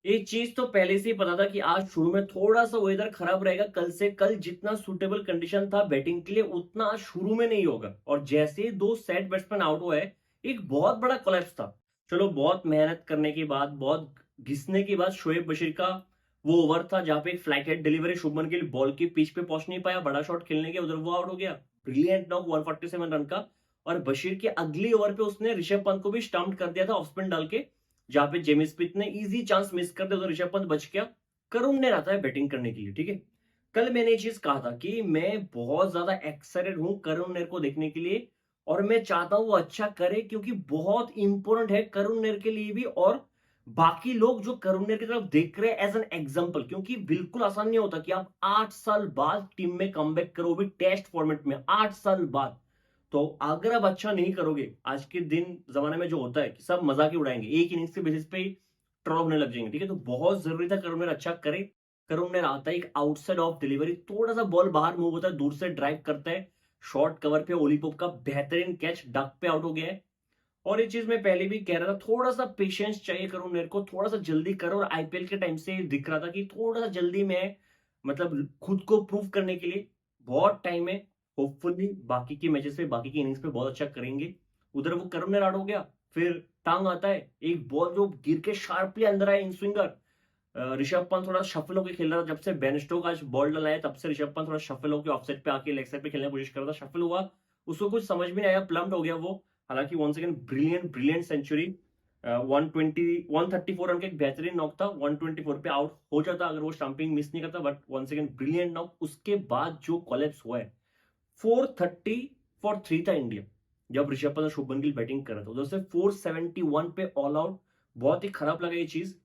एक चीज तो पहले से ही पता था कि आज शुरू में थोड़ा सा वेदर खराब रहेगा। कल से कल जितना सूटेबल कंडीशन था बैटिंग के लिए उतना आज शुरू में नहीं होगा। और जैसे ही दो सेट बैट्समैन आउट हुए हैं, एक बहुत बड़ा कोलैप्स था। चलो बहुत मेहनत करने के बाद, बहुत घिसने के बाद शोएब बशीर का वो ओवर था जहां पे एक flat head delivery Shubman Gill ball की पिच पे पहुंच नहीं पाया, बड़ा शॉट खेलने के उधर वो आउट हो गया। ब्रिलियंट नॉक 147 रन का। और बशीर के अगली ओवर पे उसने ऋषभ पंत को भी स्टंप कर दिया था ऑफ स्पिन डाल के, जहां पे जेमी स्मिथ ने इजी चांस मिस कर दिया, उधर ऋषभ पंत बच गया। करुण ने रहता है बैटिंग करने के लिए, ठीक है। कल मैंने ये चीज कहा था कि मैं बहुत ज्यादा एक्साइटेड हूं करुण नेर को देखने के लिए। और मैं चाहता हूं वो अच्छा करे, क्योंकि बहुत इंपॉर्टेंट है करुण नेर के लिए भी और बाकी लोग जो करुण नेर की तरफ देख रहे हैं एज एन एग्जाम्पल। क्योंकि बिल्कुल आसान नहीं होता कि आप 8 साल बाद टीम में कमबैक करो, भी टेस्ट फॉर्मेट में 8 साल बाद। तो अगर आप अच्छा नहीं करोगे, आज के दिन जमाने में जो होता है कि सब मजाक ही उड़ाएंगे, एक इनिंग्स के बेसिस पे ही ड्रॉ होने लग जाएंगे, ठीक है। तो बहुत जरूरी था करुण ने अच्छा करे। करुण ने आता है एक आउटसाइड ऑफ डिलीवरी, थोड़ा सा बॉल बाहर मूव होता है, दूर से ड्राइव करता है, शॉर्ट कवर पे ओली पोप का बेहतरीन कैच, डक पे आउट हो गया है। और ये चीज मैं पहले भी कह रहा था, थोड़ा सा पेशेंस चाहिए करुण नेर को, थोड़ा सा जल्दी करो। और आईपीएल के टाइम से दिख रहा था कि थोड़ा सा जल्दी में मतलब खुद को प्रूव करने के लिए बहुत टाइम है। होपफुली बाकी के मैचेस पे, बाकी की इनिंग्स पे बहुत अच्छा करेंगे। उधर वो करुण ने आउट हो गया, फिर टांग आता है एक बॉल जो गिर के शार्पली अंदर आया इन स्विंगर। ऋषभ पंत थोड़ा शफल होकर खेल रहा था, जब से बेन स्टोक आज बॉल डलाया तब से ऋषभ पंत थोड़ा शफल होकर ऑफसाइड पे आके लेग साइड पे खेलने की कोशिश कर रहा था, शफल हुआ, उसको कुछ समझ में नहीं आया, प्लम्ड हो गया वो। हालांकि once again brilliant brilliant century. 134 run का एक बेहतरीन नॉक था, 124 पे आउट हो जाता अगर वो स्टंपिंग मिस नहीं करता, but once again brilliant knock. उसके बाद जो कोलैप्स हुआ है, 430 फॉर 3 था इंडिया जब ऋषभ पंत और शुभमन गिल बैटिंग कर रहा था, उधर से 471 पे ऑल आउट। बहुत ही खराब लगा ये चीज।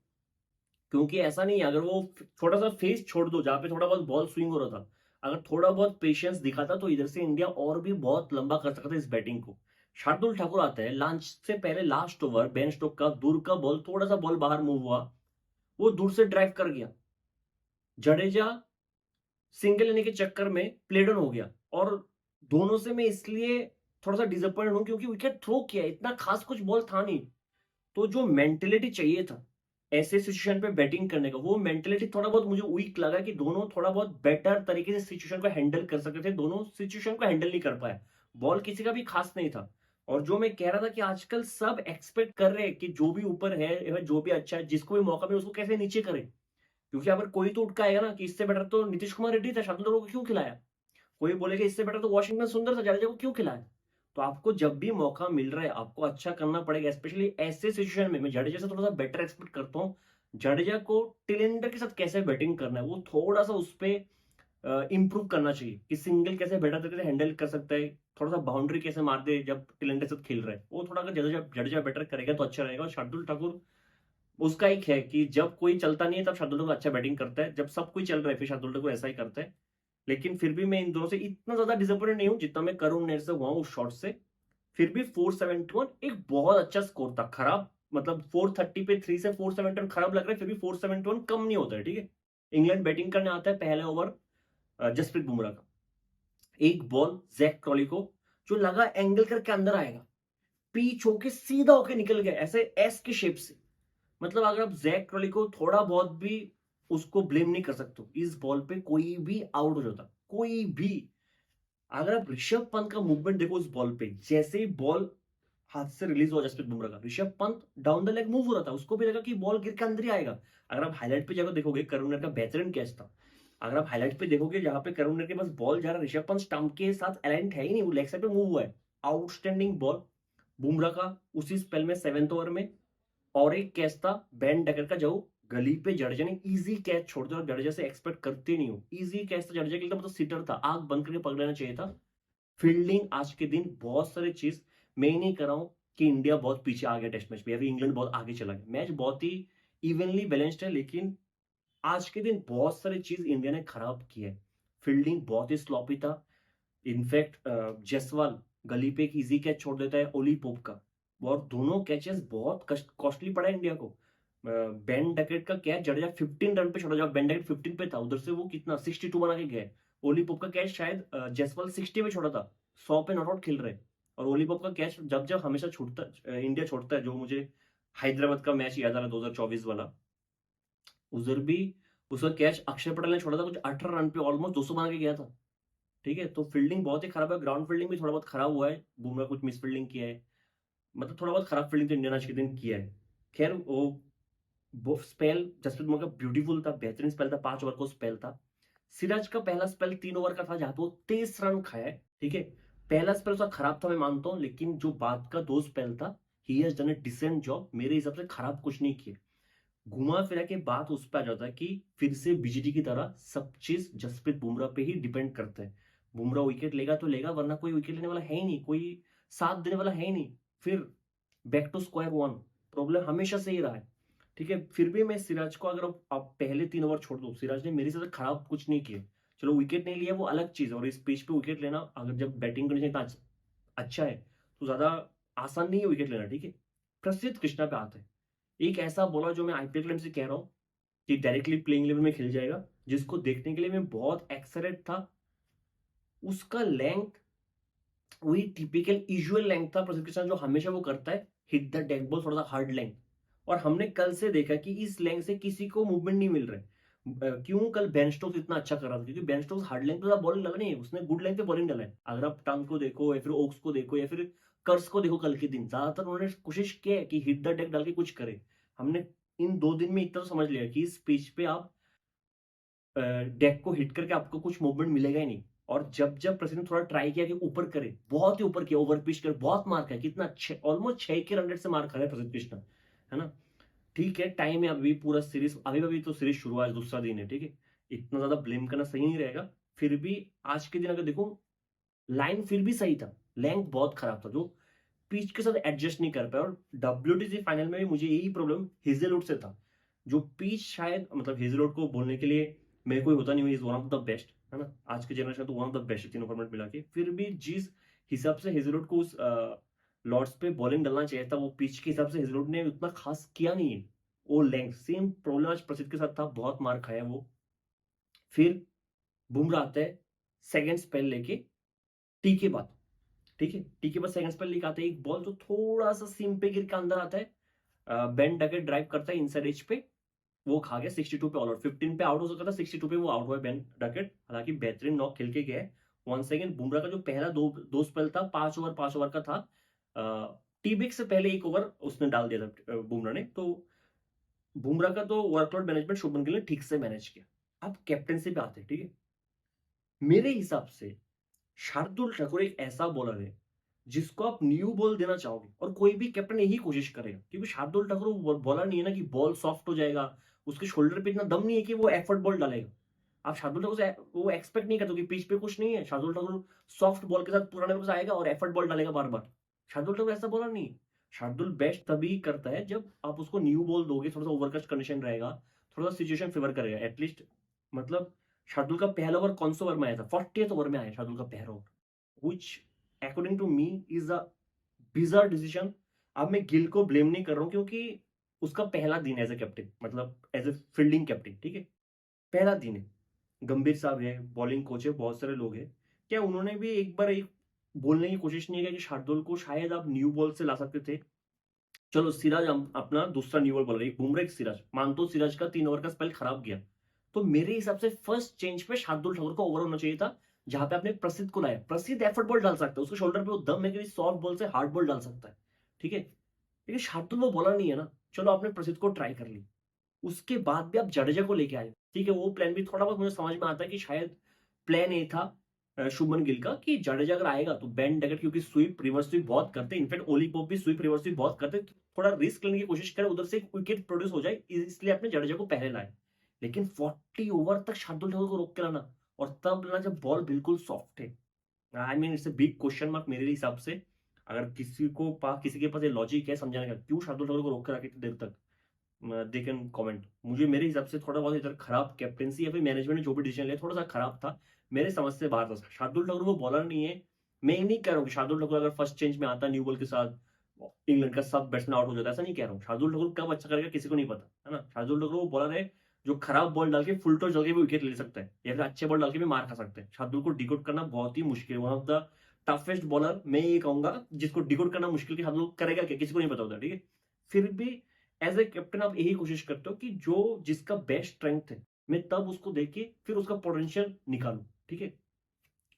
क्योंकि ऐसा नहीं है, अगर वो छोटा सा फेस छोड़ दो जहां पे थोड़ा बहुत बॉल स्विंग हो रहा था, अगर थोड़ा बहुत पेशेंस दिखाता तो इधर से इंडिया और भी बहुत लंबा कर सकता था इस बैटिंग को। शार्दुल ठाकुर आता है लॉन्च से पहले, लास्ट ओवर बेन स्टोक का दूर का बॉल, थोड़ा सा बॉल बाहर मूव हुआ, वो दूर से ड्राइव कर गया। जडेजा सिंगल लेने के चक्कर में प्लेडन हो गया। और दोनों से मैं इसलिए थोड़ा सा डिसअपॉइंट हूं क्योंकि विकेट थ्रो किया, इतना खास कुछ बॉल था नहीं। तो जो मेंटेलिटी चाहिए था ऐसे सिचुएशन पे बैटिंग करने का, वो मेंटेलिटी थोड़ा बहुत मुझे वीक लगा कि दोनों थोड़ा बहुत बेटर तरीके से सिचुएशन को हैंडल कर सकते थे, दोनों सिचुएशन को हैंडल नहीं कर पाए। बॉल किसी का भी खास नहीं था। और जो मैं कह रहा था कि आजकल सब एक्सपेक्ट कर रहे हैं कि जो भी ऊपर है या जो भी अच्छा है, जिसको भी मौका मिले उसको कैसे नीचे करे। क्योंकि अगर कोई तो उठ के आएगा ना कि इससे बेटर तो नीतीश कुमार रेड्डी था, शार्दुल ठाकुर को क्यों खिलाया। कोई बोलेगा इससे बेटर तो वॉशिंगटन सुंदर था, जडेजा को क्यों खिलाया। तो आपको जब भी मौका मिल रहा है आपको अच्छा करना पड़ेगा, स्पेशली ऐसे सिचुएशन में। मैं जडेजा से थोड़ा सा बेटर एक्सपेक्ट करता हूँ। जडेजा को टिलेंडर के साथ कैसे बैटिंग करना है वो थोड़ा सा उस पर इंप्रूव करना चाहिए कि सिंगल कैसे बेटर तरीके से हैंडल कर सकता है, थोड़ा सा बाउंड्री कैसे मार दे जब टिलेंडर के साथ खेल रहा है, वो थोड़ा अगर जडेजा जडेजा बेटर करेगा तो अच्छा रहेगा। और शार्दुल ठाकुर उसका एक है कि जब कोई चलता नहीं है तब शार्दुल ठाकुर अच्छा बैटिंग करता है, जब सब कोई चल रहा है फिर शार्दुल ठाकुर ऐसा ही करता है। लेकिन फिर भी मैं इन दोनों से इतना ज्यादा डिसअपॉइंटेड नहीं हूं जितना मैं करुण नेर से हुआ हूं उस शॉट से। फिर भी 471 एक बहुत अच्छा स्कोर था। खराब मतलब 430 पे 3 से 471 खराब लग रहा है, फिर भी 471 कम नहीं होता है, ठीक है। इंग्लैंड बैटिंग करने आता है पहले ओवर जसप्रीत बुमराह का, एक बॉल जैक क्रॉली को जो लगा एंगल करके अंदर आएगा, पीच होके सीधा होके निकल गया ऐसे एस की शेप से। मतलब अगर आप जैक क्रॉली को थोड़ा बहुत भी उसको ब्लेम नहीं कर सकते हो, इस बॉल पे कोई भी आउट हो जाता, कोई भी। अगर आप ऋषभ पंत का मूवमेंट देखो इस बॉल पे, जैसे ही बॉल हाथ से रिलीज हुआ जसप्रीत बुमराह का, Rishabh Pant down the leg move हो रहा था, उसको भी लगा कि बॉल गिर के अंदर ही आएगा। अगर आप हाईलाइट पे जाकर देखोगे करुण नेर का बेहतरीन कैच था। अगर आप हाईलाइट पे देखोगे जहां पे करुण नेर के पास बॉल जा रहा है, ऋषभ पंत स्टंप के साथ अलाइन है ही नहीं, वो लेग साइड पे मूव हुआ है। आउटस्टैंडिंग बॉल बुमराह का उसी स्पेल में 7th ओवर में। और एक कैच था बैन डकर का जो गली पे जडेजा ने इजी कैच छोड़ दिया, और जडेजा से एक्सपेक्ट करते नहीं हो, इजी कैच था जडेजा के लिए, मतलब सिटर था, आंख बंद करके पकड़ना चाहिए था। फील्डिंग आज के दिन बहुत सारी चीज, मैं नहीं कर रहा हूं कि इंडिया बहुत पीछे आ गया टेस्ट मैच में, अभी इंग्लैंड बहुत आगे चला गया, मैच बहुत ही इवनली बैलेंस्ड है। लेकिन आज के दिन बहुत सारी चीज इंडिया ने खराब की है। फील्डिंग बहुत ही स्लॉपी था। इनफैक्ट जसवाल गली पे एक इजी कैच छोड़ देता है ओली पोप का, और दोनों कैचेस बहुत कॉस्टली पड़ा इंडिया को। बेन डकेट का कैच जडेजा 15 रन पे छोड़ा, जब बेन डकेट 15 पे था उधर से वो कितना 62 बना के गया। ओली पोप का कैच शायद जसवाल 60 पे छोड़ा था, 100 पे नॉट आउट खेल रहे। और ओली पोप का कैच जब जब हमेशा छूटता इंडिया छोड़ता है, जो मुझे हैदराबाद का मैच याद आ रहा है 2024 वाला, उधर भी उसका कैच अक्षर पटेल ने छोड़ा था, कुछ 18 रन पे ऑलमोस्ट 200 बना के गया था। ठीक है, तो फील्डिंग बहुत ही खराब है, ग्राउंड फील्डिंग भी थोड़ा बहुत खराब हुआ है, बुमराह कुछ मिस फील्डिंग किया है, मतलब थोड़ा बहुत खराब फील्डिंग तो इंडियन आज के दिन किया है। खैर वो स्पेल जसप्रीत बुमराह का ब्यूटीफुल था, बेहतरीन स्पेल था, 5 ओवर का स्पेल था। सिराज का पहला स्पेल 3 ओवर का था जहां पे वो 23 रन खाया है। ठीक है, पहला स्पेल उसका खराब था मैं मानता हूं, लेकिन जो बाद का 2 स्पेल था, he has done a decent job, मेरे हिसाब से खराब कुछ नहीं किया। घुमा फिरा के बात उस पर आ जाता है कि फिर से बीजीटी की तरह सब चीज जसप्रीत बुमराह पे ही डिपेंड करता है। बुमराह विकेट लेगा तो लेगा, वरना कोई विकेट लेने वाला है ही नहीं, कोई साथ देने वाला है ही नहीं। फिर back to square one, problem हमेशा से ही रहा है। ठीक है, फिर भी मैं सिराज को, अगर आप पहले 3 ओवर छोड़ दो, सिराज ने मेरे साथ खराब कुछ नहीं किया। चलो विकेट नहीं लिया वो अलग चीज है, और इस पिच पे विकेट लेना, अगर जब बैटिंग कंडीशन इतना अच्छा है तो ज्यादा आसान नहीं है विकेट लेना। ठीक है, प्रसिद्ध कृष्णा पे आते हैं, एक ऐसा बॉलर जो मैं आईपीएल टाइम से कह रहा हूँ कि डायरेक्टली प्लेइंग लेवल में खेल जाएगा, जिसको देखने के लिए मैं बहुत एक्साइटेड था। उसका लेंथ वही टिपिकल यूजुअल लेंथ था प्रसिद्ध कृष्णा, जो हमेशा वो करता है, हिट द डेड बॉल, थोड़ा सा हार्ड लेंथ। और हमने कल से देखा कि इस लेंथ से किसी को मूवमेंट नहीं मिल रहा है। क्यों कल बेन स्टोक्स इतना अच्छा कर रहा था, क्योंकि बेन स्टोक्स हार्ड लेंथ पे बॉलिंग डाला नहीं है, उसने गुड लेंथ पे बॉलिंग डाला है। अगर आप टंग को देखो या फिर ओक्स को देखो या फिर कर्स को देखो, कल के दिन ज्यादातर उन्होंने कोशिश की है कि हिट द डेक डाल के कुछ करे। हमने इन 2 दिन में इतना तो समझ लिया कि इस पिच पे आप डेक को हिट करके आपको कुछ मूवमेंट मिलेगा ही नहीं। और जब जब प्रसिद्ध ने थोड़ा ट्राई किया कि ऊपर करे, बहुत ही ऊपर किया, ओवर पिच कर बहुत मार खाया, कितना ऑलमोस्ट 6 के रन रेट से मार खा रहा है प्रसिद्ध कृष्णा, है ना। ठीक है, टाइम है अभी, पूरा सीरीज अभी तो सीरीज शुरू, आज दूसरा दिन है। ठीक है, इतना ज्यादा ब्लेम करना सही नहीं रहेगा। फिर भी आज के दिन अगर देखो, लाइन फिर भी सही था, लेंथ बहुत खराब था, जो पिच के साथ एडजस्ट नहीं कर पाया। और डब्ल्यूटीसी फाइनल में भी मुझे यही प्रॉब्लम हेजलवुड से था, जो पिच शायद, मतलब हेजलवुड को बोलने के लिए मेरे कोई होता नहीं, हुई is one of the best, है ना, आज के जनरेशन तो वन ऑफ द बेस्ट है तीनों फॉर्मेट मिला के। फिर भी जिस हिसाब से हेजलवुड को उस लॉर्ड्स पे बॉलिंग डालना चाहिए था, वो पिच के हिसाब से हेजलवुड ने उतना खास किया नहीं है। वो लेंथ सेम प्रॉब्लम आज प्रसिद्ध के साथ था, बहुत मार खाया वो। फिर बुमराह आता है सेकंड स्पेल लेके, टी के बाद। ठीक है, टी के बाद सेकंड स्पेल लेके आता है, एक बॉल जो थोड़ा सा सीम पे गिर के अंदर आता है, बेन डकेट ड्राइव करता है इनसाइड एज पे, वो खा गया 62 पे ऑल आउट। 15 पे आउट हो सकता था, 62 पे वो आउट हुआ बेन डकेट, हालांकि बेहतरीन नॉक खेल के गया है। वन सेकंड, बुमराह का जो पहला दो स्पेल था, 5 ओवर का था, टी ब्रेक से पहले एक ओवर उसने डाल दिया था बुमराह ने। तो बुमराह का तो वर्कलोड मैनेजमेंट शुभमन गिल ने ठीक से मैनेज किया। अब कैप्टनसी पे आते हैं। ठीक है, मेरे हिसाब से शार्दुल ठाकुर एक ऐसा बॉलर है जिसको आप न्यू बॉल देना चाहोगे, और कोई भी कैप्टन यही कोशिश करेगा, क्योंकि शार्दुल ठाकुर वो बॉलर नहीं है ना कि बॉल सॉफ्ट हो जाएगा, उसके शोल्डर पे इतना दम नहीं है कि वो एफर्ट बॉल डालेगा। आप शार्दुल ठाकुर से वो एक्सपेक्ट नहीं करते कि पिच पे कुछ नहीं है, शार्दुल ठाकुर सॉफ्ट बॉल के साथ पुराने बॉल से आएगा और एफर्ट बॉल डालेगा बार बार। शार्दुल ठाकुर ऐसा बॉलर नहीं है। शार्दुल बेस्ट तभी करता है जब आप उसको न्यू बॉल दोगे, थोड़ा सा ओवरकस्ट कंडीशन रहेगा, थोड़ा सा सिचुएशन फेवर करेगा एटलीस्ट। मतलब शार्दुल का पहला ओवर कौन सा ओवर में आया था, 40th ओवर में आया शार्दुल का पहला over, which according to me is a bizarre decision। अब मैं गिल को ब्लेम नहीं कर रहा हूं, क्योंकि उसका पहला दिन एज ए कैप्टन, मतलब एज ए फील्डिंग कैप्टन। ठीक है, पहला दिन है, गंभीर साहब है, बॉलिंग कोच है, बहुत सारे लोग हैं, क्या उन्होंने भी एक बार एक बोलने की कोशिश नहीं की कि शार्दुल को शायद आप न्यू बॉल से ला सकते थे। चलो सिराज अपना दूसरा न्यू बॉल बोल रहे, एक बुमराह एक सिराज, मानतो सिराज का 3 ओवर का स्पेल खराब गया, तो मेरे हिसाब से फर्स्ट चेंज पे शार्दुल ठाकुर को ओवर होना चाहिए था, जहां पे आपने प्रसिद्ध को लाया। प्रसिद्ध एफर्ट बॉल डाल सकता है, उसके शोल्डर पे वो दम है कि सॉफ्ट बॉल से हार्ड बॉल डाल सकता है। ठीक है, लेकिन शार्दुल वो बॉलर नहीं है ना। चलो आपने प्रसिद्ध को ट्राई कर ली, उसके बाद भी आप जडेजा को लेके आए। ठीक है, वो प्लान भी थोड़ा बहुत मुझे समझ में आता है कि शायद प्लान ए था शुभमन गिल का, कि जडेजा अगर आएगा तो बेन डकेट, क्योंकि स्वीप रिवर्स स्वीप बहुत करते हैं, इनफैक्ट ओली पोप भी स्वीप रिवर्स स्वीप बहुत करते हैं, तो थोड़ा रिस्क लेने की कोशिश करे, उधर से एक विकेट प्रोड्यूस हो जाए, इसलिए आपने जडेजा को पहले लाए। लेकिन 40 ओवर तक शार्दुल ठाकुर को रोक के लाना, और तब लाना जब बॉल बिल्कुल सॉफ्ट है, I mean it's a big question mark मेरे हिसाब से। अगर किसी के पास ये लॉजिक है समझाने का, क्यों शार्दुल ठाकुर को रोक कर रखी थी देर तक, दे कैन कमेंट। मुझे मेरे हिसाब से थोड़ा बहुत इधर खराब कैप्टेंसी या फिर मैनेजमेंट ने जो भी डिसीजन लिया थोड़ा सा खराब था, मेरे समझ से बाहर था। शार्दुल ठाकुर वो बॉलर नहीं है। मैं ये नहीं कह रहा हूँ कि शार्दुल ठाकुर अगर फर्स्ट चेंज में आता न्यू बॉल के साथ इंग्लैंड का सब बैट्समैन आउट हो जाता, ऐसा नहीं कह रहा हूँ। शार्दुल ठाकुर कब अच्छा करेगा किसी को नहीं पता, है ना। शार्दुल ठाकुर वो बॉलर है जो खराब बॉल डाल के फुल टॉस डाल के भी विकेट ले सकता है, या फिर अच्छे बॉल डाल के भी मार खा सकते हैं। शार्दुल को डिकोड करना बहुत ही मुश्किल है, one of the toughest bowler मैं ये कहूंगा, जिसको डिकोड करना मुश्किल, कि शार्दुल करेगा क्या किसी को नहीं पता होता। ठीक है, फिर भी एज ए कैप्टन आप यही कोशिश करते हो कि जो जिसका बेस्ट स्ट्रेंथ है मैं तब उसको देके फिर उसका पोटेंशियल निकालूं, ठीक है।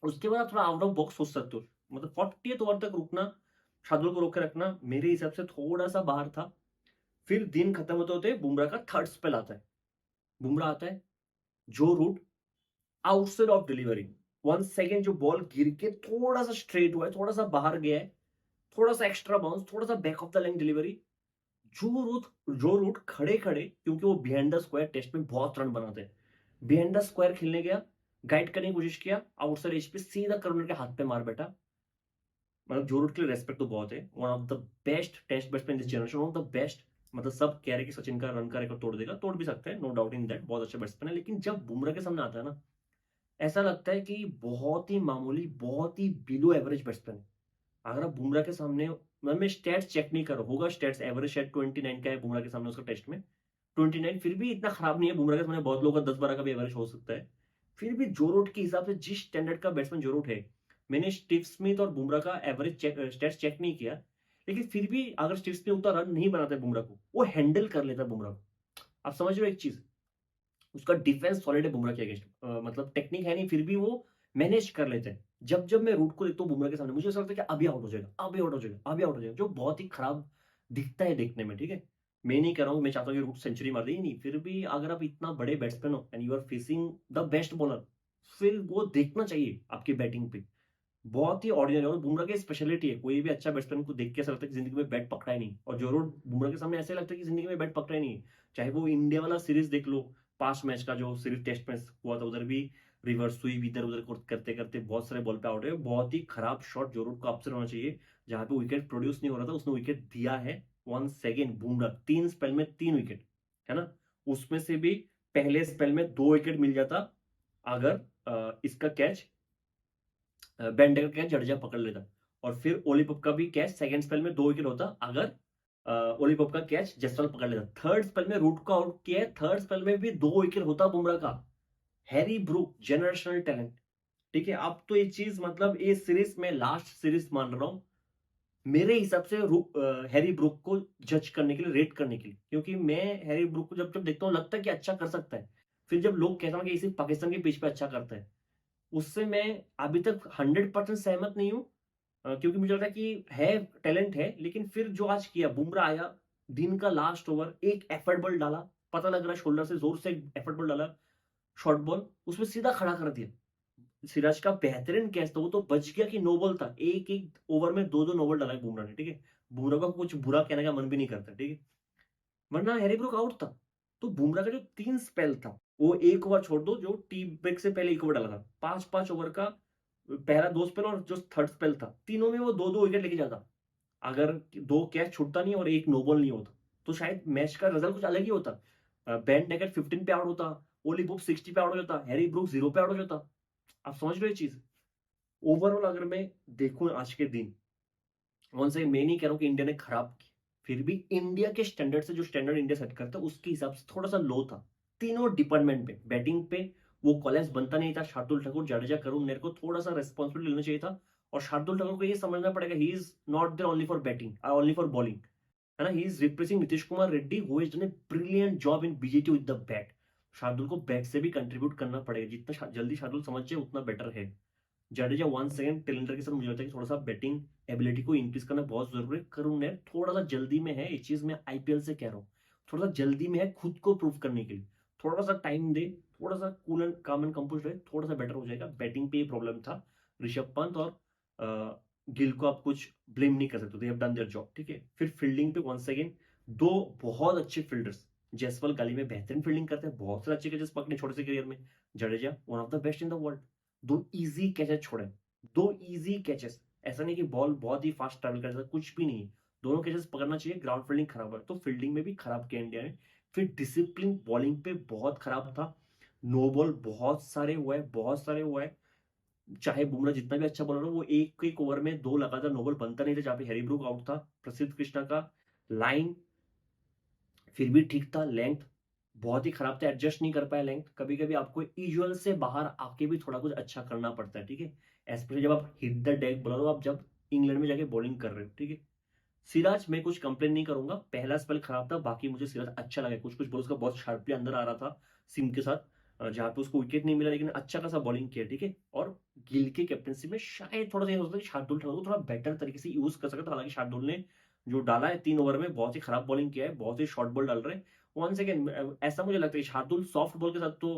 उसके बाद आप थोड़ा आउट ऑफ बॉक्स सोच सकते हो, मतलब 40th ओवर तक रुकना, शार्दुल को रोक के रखना मेरे हिसाब से थोड़ा सा बाहर था। फिर दिन खत्म होते होते बुमराह का थर्ड स्पेल आता है, बुमराह आता है, Joe Root outside off delivery, 1 second जो बॉल गिर के थोड़ा सा स्ट्रेट हुआ है, थोड़ा सा बाहर गया है, थोड़ा सा एक्स्ट्रा बाउंस, थोड़ा सा back of the line delivery, जो रूट खड़े खड़े, क्योंकि वो बिहाइंड द स्क्वायर टेस्ट में बहुत रन बनाते हैं, बिहाइंड द स्क्वायर खेलने गया, गाइड करने की कोशिश किया, आउटसाइड एज पे सीधा करुणा के हाथ पे मार बैठा। मतलब जो रूट के लिए रेस्पेक्ट तो बहुत है, one of the best test batsman this generation, one of the best. मतलब सब कह रहे हैं कि सचिन का रन का रिकॉर्ड तोड़ देगा, तोड़ भी सकते हैं, नो डाउट इन दैट, बहुत अच्छा बैट्समैन है। लेकिन जब बुमराह के सामने आता है ना, ऐसा लगता है कि बहुत ही मामूली, बहुत ही बिलो एवरेज बैट्समैन है। अगर आप बुमराह के सामने, मैं स्टैट्स चेक नहीं कर रहा, होगा स्टैट्स, एवरेज शायद 29 का है बुमराह के सामने उसका टेस्ट में, 29 फिर भी इतना खराब नहीं है। बुमराह के सामने बहुत लोगों का 10-12 का भी एवरेज हो सकता है। फिर भी जो रूट के हिसाब से जिस स्टैंडर्ड का बैट्समैन जो रूट है, मैंने स्टीव स्मिथ और बुमराह का एवरेज स्टैट्स चेक नहीं किया, लेकिन फिर भी अगर स्टीव स्मिथ उतना रन नहीं बनाता है बुमराह को, वो हैंडल कर लेता है बुमराह को। आप समझ रहे हो एक चीज, उसका डिफेंस सॉलिड है बुमराह के अगेंस्ट, मतलब टेक्निक है नहीं, फिर भी वो मैनेज कर लेते हैं। जब जब मैं रूट को देखता हूँ बुमराह के सामने, मुझे ऐसा लगता है कि अभी आउट हो जाएगा, अभी आउट हो जाएगा, अभी आउट हो जाएगा, जो बहुत ही खराब दिखता है देखने में, ठीक है। मैं नहीं कह रहा हूँ, मैं चाहता हूँ कि रूट सेंचुरी मार दे, नहीं, फिर भी अगर आप इतना बड़े बैट्समैन हो and you are facing the best bowler, फिर वो देखना चाहिए आपकी बैटिंग पे। बहुत ही ऑर्डिनरी, और बुमराह की स्पेशलिटी है, कोई भी अच्छा बैट्समैन को देख के ऐसा लगता है कि जिंदगी में बैट पकड़ा ही नहीं, और जो रोड बुमराह के सामने ऐसे लगता है कि जिंदगी में बैट पकड़ा ही नहीं है। चाहे वो इंडिया वाला सीरीज देख लो, 5 मैच का जो सीरीज टेस्ट मैच हुआ था, उधर भी रिवर्स हुई, इधर उधर करते करते बहुत सारे बॉल पे आउट है। बहुत ही खराब शॉट जो रूट को अपसेट होना चाहिए, जहां पे विकेट प्रोड्यूस नहीं हो रहा था, उसने विकेट दिया है। 1 सेकेंड बुमराह 3 स्पेल में 3 विकेट, है ना। उसमें से भी पहले स्पेल में 2 विकेट मिल जाता अगर इसका कैच बेंडेकर कैच जडेजा पकड़ लेता, और फिर ओलीपप का भी कैच सेकंड स्पेल में 2 विकेट होता अगर ओलीपप का कैच जसवाल पकड़ लेता। थर्ड स्पेल में रूट को आउट किया, थर्ड स्पेल में भी 2 विकेट होता बुमराह का। हैरी ब्रूक जनरेशनल टैलेंट, ठीक है। अब तो ये चीज, मतलब ये सीरीज में लास्ट सीरीज मान रहा हूं मेरे हिसाब से, हैरी ब्रूक को जज करने के लिए, रेट करने के लिए, क्योंकि मैं हैरी ब्रूक को जब जब देखता हूँ लगता है कि अच्छा कर सकता है। फिर जब लोग कहते हैं कि इसे पाकिस्तान के पिच पे अच्छा करता है, उससे मैं अभी तक 100% सहमत नहीं हूं। क्योंकि मुझे लगता है कि है, टैलेंट है, लेकिन फिर जो आज किया, बुमराह आया, दिन का लास्ट ओवर, एक एफर्ट बॉल डाला, पता लग रहा है शोल्डर से जोर से एफर्ट बॉल डाला, शॉर्ट बॉल उसमें सीधा खड़ा कर दिया। सिराज का बेहतरीन कैच था, वो तो बच गया कि नो बॉल था, एक एक ओवर में 2-2 नो बॉल डाला है बुमराह ने, ठीक है। बुमराह का कुछ बुरा कहने का मन भी नहीं करता, ठीक है, वरना हैरी ब्रूक आउट था। तो बुमराह का जो 3 स्पेल था, वो एक ओवर छोड़ दो, जो टी ब्रेक से पहले एक ओवर डाला था, 5-5 ओवर का पहला 2 स्पेल और जो थर्ड स्पेल था, तीनों में वो 2-2 विकेट लेके जाता। अगर 2 कैच छूटता नहीं और एक नो बॉल नहीं होता, तो शायद मैच का रिजल्ट कुछ अलग ही होता। बेन नेकेट 15 पे आउट होता, ओली बुक 60 पे आउट हो जाता, हैरी ब्रूक 0 पे आउट हो जाता। आप समझ रहे हो ये चीज। ओवरऑल अगर मैं देखूं आज के दिन, से मैं नहीं कह रहा हूं कि इंडिया ने खराब की, फिर भी इंडिया के स्टैंडर्ड से, जो स्टैंडर्ड इंडिया सेट करता है उसके हिसाब से थोड़ा सा लो था। तीनों डिपार्टमेंट पे, बैटिंग पे वो कॉलेज बनता नहीं था, शार्दुल ठाकुर, जडेजा, करुण नेर को थोड़ा सा रेस्पॉन्सिबिलिटी लेना चाहिए था। और शार्दुल ठाकुर को ये समझना पड़ेगा, he is not there only for batting, only for bowling, है ना। He is replacing Nitish Kumar Reddy, who is done a brilliant job in BGT with the bat. Shardul को बैट से भी कंट्रीब्यूट करना पड़ेगा, जितना जल्दी शार्दुल समझ जाए उतना बेटर है। जडेजा 1 सेकेंड टेलेंडर के साथ मुझे लगता है कि थोड़ा सा बैटिंग एबिलिटी को इंक्रीज करना बहुत जरूरी है। करुण ने थोड़ा सा जल्दी में है, इस चीज में आईपीएल से कह रहा हूँ, थोड़ा सा जल्दी में है खुद को प्रूव करने के लिए, थोड़ा सा टाइम दे, थोड़ा सा कूल एंड काम एंड कंपोज रहे, थोड़ा सा बेटर हो जाएगा। बैटिंग पे ये प्रॉब्लम था। ऋषभ पंत और गिल को आप कुछ ब्लेम नहीं कर सकते, they have done their job, ठीक है। फिर फील्डिंग पे 1 सेकेंड, 2 बहुत अच्छे फील्डर्स, जयसवाल गली में बेहतरीन फील्डिंग करते हैं, बहुत सारे अच्छे कैचेस पकड़े छोटे से करियर में। Jadeja one of the best in the world, 2 easy catches छोड़े, 2 इजी कैचेस, ऐसा नहीं कि बॉल बहुत ही फास्ट ट्रैवल कर सकता, कुछ भी नहीं है। दोनों कैचेस पकड़ना चाहिए। ग्राउंड फील्डिंग खराब है, तो फील्डिंग में भी खराब किया इंडिया ने। फिर डिसिप्लिन बॉलिंग पे बहुत खराब था, नो बॉल बहुत सारे हुआ है, बहुत सारे हुआ है। चाहे बुमराह जितना भी अच्छा बॉलर हो, वो एक एक ओवर में 2 लगातार नो बॉल बनता नहीं था, जहां पे हैरी ब्रूक आउट था। प्रसिद्ध कृष्णा का लाइन फिर भी ठीक था, लेंथ बहुत ही खराब था, एडजस्ट नहीं कर पाया लेंथ। कभी कभी आपको यूजुअल से बाहर आके भी थोड़ा कुछ अच्छा करना पड़ता है, ठीक है। स्पेशली जब आप हिट द डेक बॉलर हो, आप जब इंग्लैंड में जाके बॉलिंग कर रहे हो, ठीक है। सिराज मैं कुछ कंप्लेन नहीं करूंगा, पहला स्पेल खराब था, बाकी मुझे सिराज अच्छा लगा, कुछ कुछ बॉल उसका बहुत शार्पली अंदर आ रहा था सिम के साथ, जहाँ पे उसको विकेट नहीं मिला लेकिन अच्छा खासा बॉलिंग किया, ठीक है। और गिल की कैप्टनसी में शायद थोड़ा सा ये हो सकता है कि शार्दुल ठाकुर को थोड़ा बेटर तरीके से यूज कर सकता था, हालांकि शार्दुल ने जो डाला है 3 ओवर में बहुत ही खराब बॉलिंग किया है, बहुत ही शॉर्ट बॉल डाल रहे हैं। वन सेकेंड ऐसा मुझे लगता है कि शार्दुल सॉफ्ट बॉल के साथ तो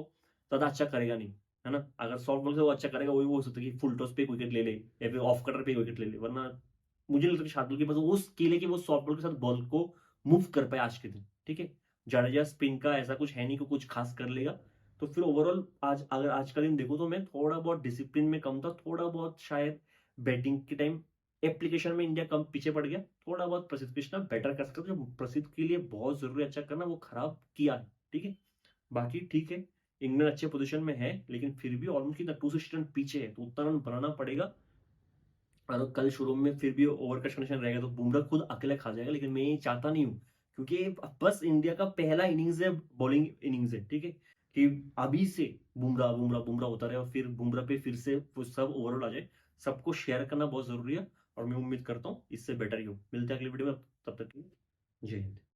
ज्यादा अच्छा करेगा नहीं, है ना। अगर सॉफ्ट बॉल से वो अच्छा करेगा वही वो हो सकता है कि फुल टॉस पे विकेट ले ले या फिर ऑफ कटर पे विकेट ले ले, वरना मुझे लगता है कि शार्दुल के पास वो स्किल है कि वो सॉफ्ट बॉल के साथ बॉल को मूव कर पाए आज के दिन, ठीक है। जडेजा स्पिन का ऐसा कुछ है नहीं कि कुछ खास कर लेगा। तो फिर ओवरऑल आज अगर आज का दिन देखो तो मैं थोड़ा बहुत डिसिप्लिन में कम था, थोड़ा बहुत शायद बैटिंग के टाइम एप्लीकेशन में इंडिया कम पीछे पड़ गया, थोड़ा बहुत प्रसिद्ध कृष्णा बेटर कर सकता था, जो प्रसिद्ध के लिए बहुत जरूरी अच्छा करना वो खराब किया है, ठीक है। बाकी ठीक है, इंग्लैंड अच्छे पोजीशन में है लेकिन फिर भी ऑलमोस्ट कितना 260 रन पीछे है, तो उतना रन बनाना पड़ेगा। और कल शुरू में फिर भी ओवर का कंडीशन रहेगा तो बुमराह खुद अकेले खा जाएगा, लेकिन मैं ये चाहता नहीं हूँ, क्योंकि बस इंडिया का पहला इनिंग्स है, बॉलिंग इनिंग्स है, ठीक है। कि अभी से बुमराह बुमराह बुमराह होता रहे और फिर बुमराह पे फिर से वो सब ओवरऑल आ जाए, सबको शेयर करना बहुत जरूरी है। और मैं उम्मीद करता हूँ इससे बेटर ही हो। मिलते हैं अगली वीडियो में, तब तक के लिए जय हिंद।